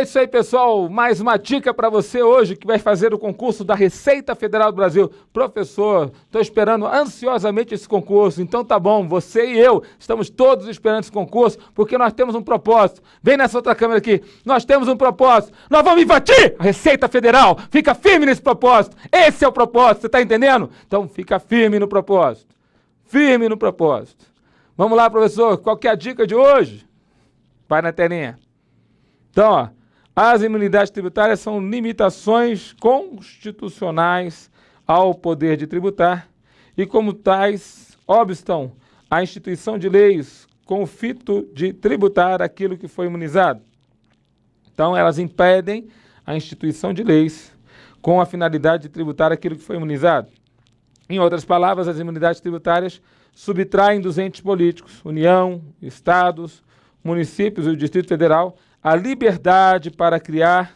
É isso aí, pessoal. Mais uma dica para você hoje que vai fazer o concurso da Receita Federal do Brasil. Professor, estou esperando ansiosamente esse concurso. Então tá bom, você e eu estamos todos esperando esse concurso porque nós temos um propósito. Vem nessa outra câmera aqui. Nós temos um propósito. Nós vamos invadir a Receita Federal. Fica firme nesse propósito. Esse é o propósito, você está entendendo? Então fica firme no propósito. Firme no propósito. Vamos lá, professor. Qual que é a dica de hoje? Vai na telinha. Então, ó, as imunidades tributárias são limitações constitucionais ao poder de tributar e, como tais, obstam à instituição de leis com o fito de tributar aquilo que foi imunizado. Então, elas impedem a instituição de leis com a finalidade de tributar aquilo que foi imunizado. Em outras palavras, as imunidades tributárias subtraem dos entes políticos, União, Estados, municípios e o Distrito Federal, a liberdade para criar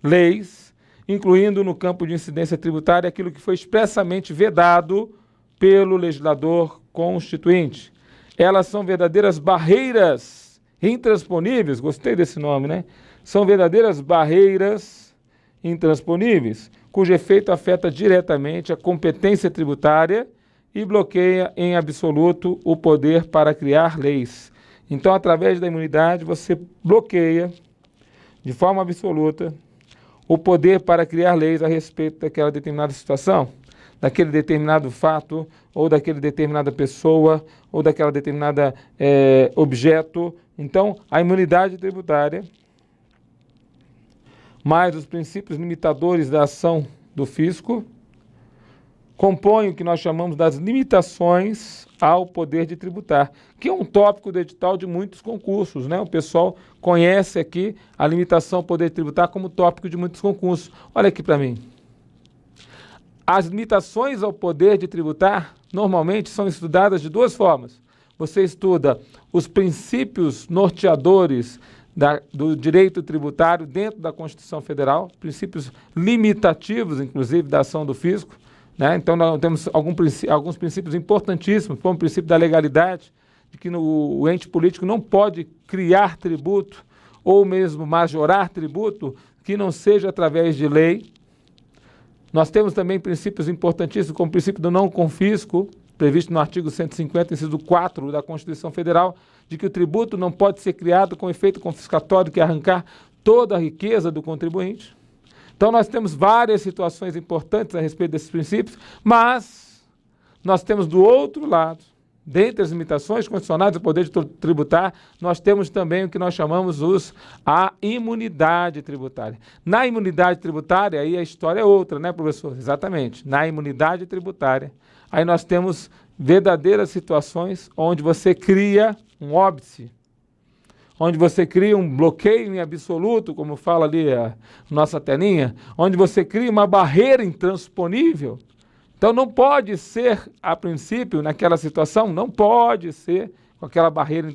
leis, incluindo no campo de incidência tributária aquilo que foi expressamente vedado pelo legislador constituinte. Elas são verdadeiras barreiras intransponíveis, gostei desse nome, né? São verdadeiras barreiras intransponíveis, cujo efeito afeta diretamente a competência tributária e bloqueia em absoluto o poder para criar leis. Então, através da imunidade, você bloqueia, de forma absoluta, o poder para criar leis a respeito daquela determinada situação, daquele determinado fato, ou daquela determinada pessoa, ou daquela determinada objeto. Então, a imunidade tributária, mais os princípios limitadores da ação do fisco, compõe o que nós chamamos das limitações ao poder de tributar, que é um tópico do edital de muitos concursos, né? O pessoal conhece aqui a limitação ao poder de tributar como tópico de muitos concursos. Olha aqui para mim. As limitações ao poder de tributar normalmente são estudadas de duas formas. Você estuda os princípios norteadores do direito tributário dentro da Constituição Federal, princípios limitativos, inclusive, da ação do fisco, né? Então, nós temos alguns princípios importantíssimos, como o princípio da legalidade, de que o ente político não pode criar tributo ou mesmo majorar tributo que não seja através de lei. Nós temos também princípios importantíssimos, como o princípio do não confisco, previsto no artigo 150, inciso 4 da Constituição Federal, de que o tributo não pode ser criado com efeito confiscatório que arrancar toda a riqueza do contribuinte. Então, nós temos várias situações importantes a respeito desses princípios, mas nós temos do outro lado, dentre as limitações constitucionais do poder de tributar, nós temos também o que nós chamamos a imunidade tributária. Na imunidade tributária, aí a história é outra, né, professor? Exatamente. Na imunidade tributária, aí nós temos verdadeiras situações onde você cria um óbice, onde você cria um bloqueio em absoluto, como fala ali a nossa telinha, onde você cria uma barreira intransponível. Então, não pode ser, a princípio, naquela situação, não pode ser, com aquela barreira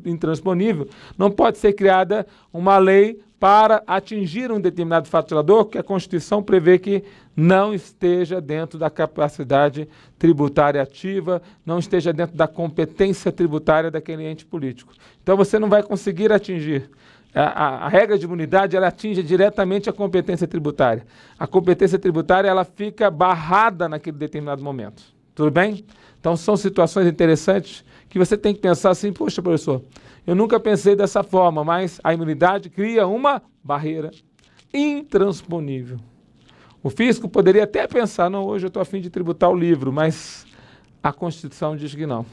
intransponível, não pode ser criada uma lei para atingir um determinado faturador que a Constituição prevê que não esteja dentro da capacidade tributária ativa, não esteja dentro da competência tributária daquele ente político. Então, você não vai conseguir atingir. A regra de imunidade, ela atinge diretamente a competência tributária. A competência tributária, ela fica barrada naquele determinado momento. Tudo bem? Então, são situações interessantes que você tem que pensar assim, poxa, professor, eu nunca pensei dessa forma, mas a imunidade cria uma barreira intransponível. O fisco poderia até pensar, não, hoje eu estou a fim de tributar o livro, mas a Constituição diz que não.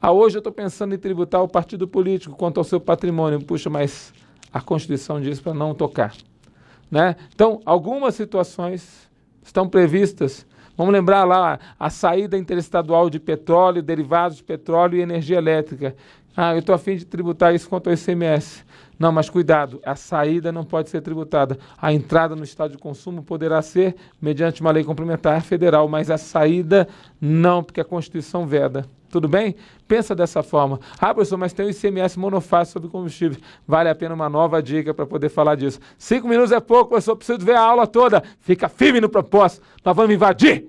Hoje eu estou pensando em tributar o partido político quanto ao seu patrimônio. Puxa, mas a Constituição diz para não tocar, né? Então, algumas situações estão previstas. Vamos lembrar lá a saída interestadual de petróleo, derivados de petróleo e energia elétrica. Eu estou a fim de tributar isso quanto ao ICMS. Não, mas cuidado, a saída não pode ser tributada. A entrada no estado de consumo poderá ser mediante uma lei complementar federal, mas a saída não, porque a Constituição veda. Tudo bem? Pensa dessa forma. Professor, mas tem o ICMS monofácil sobre combustível. Vale a pena uma nova dica para poder falar disso. 5 minutos é pouco, professor, preciso ver a aula toda. Fica firme no propósito. Nós vamos invadir.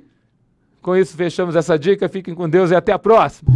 Com isso, fechamos essa dica. Fiquem com Deus e até a próxima.